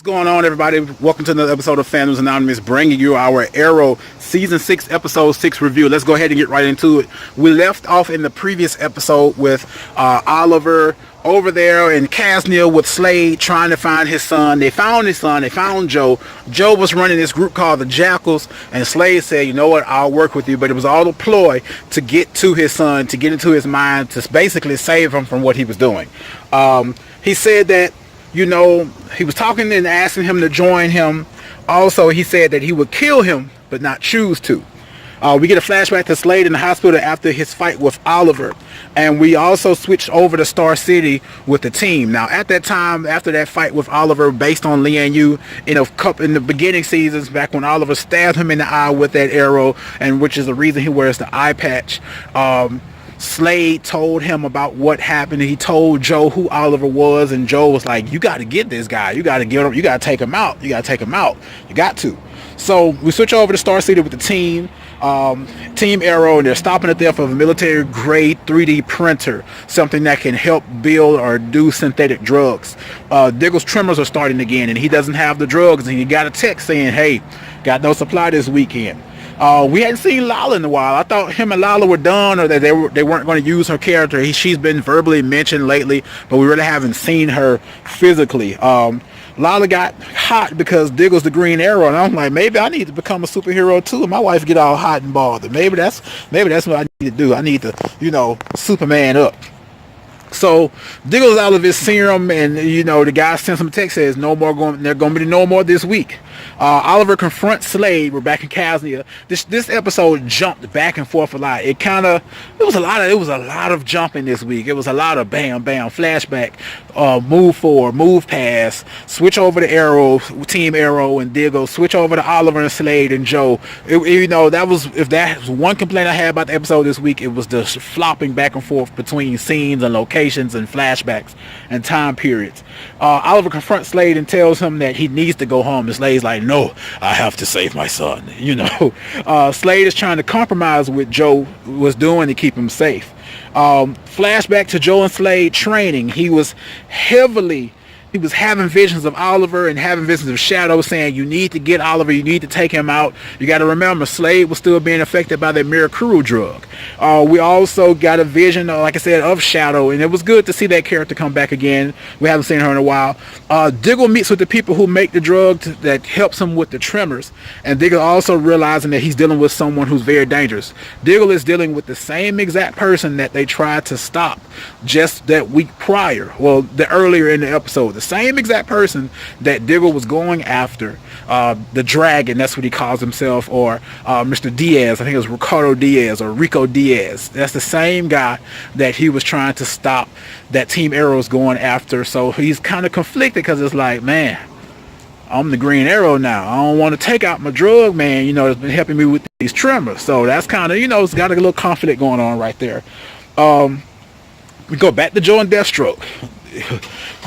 going on, everybody? Welcome to another episode of Fandoms Anonymous, bringing you our Arrow Season 6, Episode 6 review. Let's go ahead and get right into it. We left off in the previous episode with Oliver over there in Casnia with Slade trying to find his son. They found his son. They found Joe. Joe was running this group called the Jackals, and Slade said, you know what, I'll work with you. But it was all a ploy to get to his son, to get into his mind, to basically save him from what he was doing. He said that, you know, he was talking and asking him to join him. Also, he said that he would kill him, but not choose to. We get a flashback to Slade in the hospital after his fight with Oliver. And we also switched over to Star City with the team. Now, at that time, after that fight with Oliver, based on Lian Yu, in the beginning seasons, back when Oliver stabbed him in the eye with that arrow, and which is the reason he wears the eye patch, Slade told him about what happened. He told Joe who Oliver was, and Joe was like, you got to get this guy. You got to get him. You got to take him out. You got to take him out. You got to. So we switch over to Star City with the team. Team Arrow, and they're stopping the theft of a military-grade 3D printer, something that can help build or do synthetic drugs. Diggle's tremors are starting again, and he doesn't have the drugs, and he got a text saying, hey, got no supply this weekend. We hadn't seen Lala in a while. I thought him and Lala were done, or that they weren't going to use her character. She's been verbally mentioned lately, but we really haven't seen her physically. Lala got hot because Diggle's the Green Arrow, and I'm like, maybe I need to become a superhero too. My wife get all hot and bothered. Maybe that's what I need to do. I need to, Superman up. So Diggle's out of his serum, and the guy sends him a text, says no more going. They're going to be no more this week. Oliver confronts Slade. We're back in Casnia. This episode jumped back and forth a lot. It was a lot of jumping this week. It was a lot of bam bam flashback, move forward, move past, switch over to Arrow, Team Arrow and Diggle, switch over to Oliver and Slade and Joe. If that was one complaint I had about the episode this week, it was the flopping back and forth between scenes and locations and flashbacks and time periods. Oliver confronts Slade and tells him that he needs to go home, and Slade's like, no, I have to save my son. Slade is trying to compromise what Joe was doing to keep him safe. Flashback to Joe and Slade training. He was having visions of Oliver and having visions of Shadow, saying, you need to get Oliver, you need to take him out. You got to remember, Slade was still being affected by that Mirakuru drug. We also got a vision, like I said, of Shadow, and it was good to see that character come back again. We haven't seen her in a while. Diggle meets with the people who make the drug that helps him with the tremors, and Diggle also realizing that he's dealing with someone who's very dangerous. Diggle is dealing with the same exact person that they tried to stop just that week prior, earlier in the episode. The same exact person that Diggle was going after, the Dragon, that's what he calls himself, or Mr. Diaz, I think it was Ricardo Diaz or Rico Diaz. That's the same guy that he was trying to stop, that Team Arrow is going after. So he's kind of conflicted because it's like, man, I'm the Green Arrow now. I don't want to take out my drug man, that's been helping me with these tremors. So that's kind of, it's got a little conflict going on right there. We go back to Joe and Deathstroke.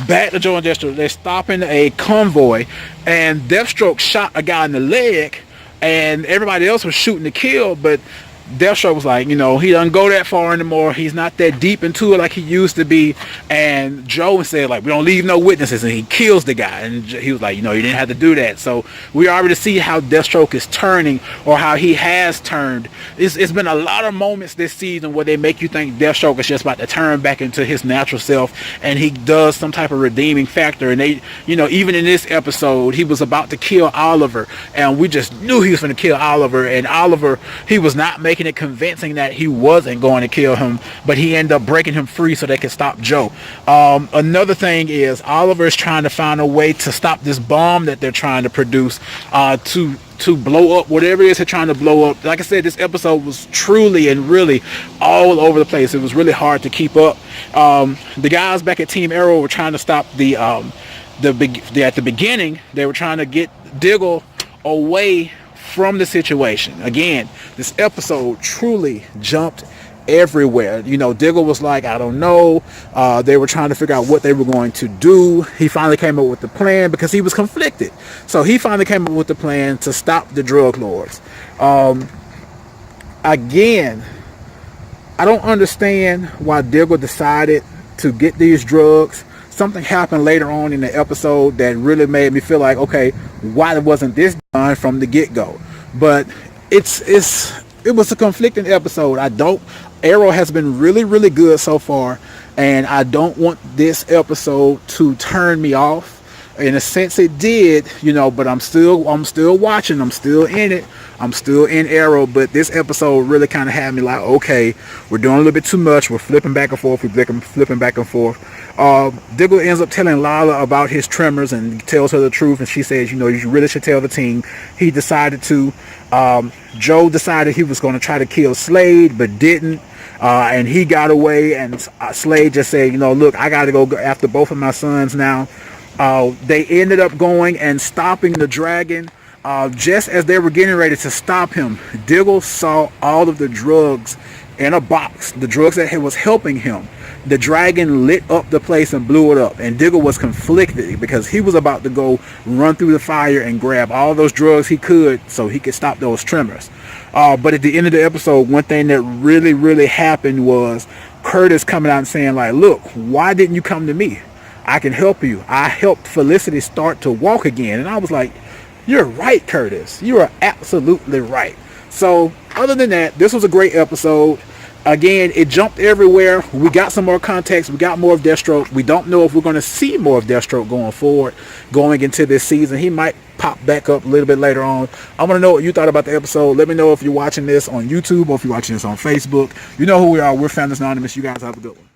They're stopping a convoy, and Deathstroke shot a guy in the leg, and everybody else was shooting to kill, but Deathstroke was like, he doesn't go that far anymore. He's not that deep into it like he used to be. And Joe said, like, we don't leave no witnesses, and he kills the guy. And he was like, you didn't have to do that. So we already see how Deathstroke is turning, or how he has turned. It's been a lot of moments this season where they make you think Deathstroke is just about to turn back into his natural self, and he does some type of redeeming factor. And they, even in this episode, he was about to kill Oliver, and we just knew he was going to kill Oliver. And Oliver, he was not making it convincing that he wasn't going to kill him, but he ended up breaking him free so they could stop Joe. Another thing is Oliver is trying to find a way to stop this bomb that they're trying to produce, to blow up whatever it is they're trying to blow up. Like I said, this episode was truly and really all over the place. It was really hard to keep up. The guys back at Team Arrow were trying to stop at the beginning, they were trying to get Diggle away from the situation. Again, this episode truly jumped everywhere. Diggle was like, I don't know. They were trying to figure out what they were going to do. He finally came up with the plan because he was conflicted. So he finally came up with the plan to stop the drug lords. Again, I don't understand why Diggle decided to get these drugs something happened later on in the episode that really made me feel like, okay, why wasn't this done from the get-go? But it was a conflicting episode. Arrow has been really, really good so far, and I don't want this episode to turn me off. In a sense it did, but I'm still watching, I'm still in it, I'm still in Arrow. But this episode really kind of had me like, okay, we're doing a little bit too much, we're flipping back and forth, Diggle ends up telling Lala about his tremors and tells her the truth, and she says, you really should tell the team. He decided to. Joe decided he was going to try to kill Slade, but didn't. And he got away, and Slade just said, look, I got to go after both of my sons now. They ended up going and stopping the dragon. Just as they were getting ready to stop him, Diggle saw all of the drugs in a box, the drugs that was helping him. The dragon lit up the place and blew it up, and Diggle was conflicted because he was about to go run through the fire and grab all those drugs he could so he could stop those tremors. But at the end of the episode, one thing that really, really happened was Curtis coming out and saying, like, look, why didn't you come to me? I can help you. I helped Felicity start to walk again. And I was like, you're right, Curtis. You are absolutely right. So other than that, this was a great episode. Again, it jumped everywhere. We got some more context. We got more of Deathstroke. We don't know if we're going to see more of Deathstroke going forward, going into this season. He might pop back up a little bit later on. I want to know what you thought about the episode. Let me know if you're watching this on YouTube or if you're watching this on Facebook. You know who we are. We're Founders Anonymous. You guys have a good one.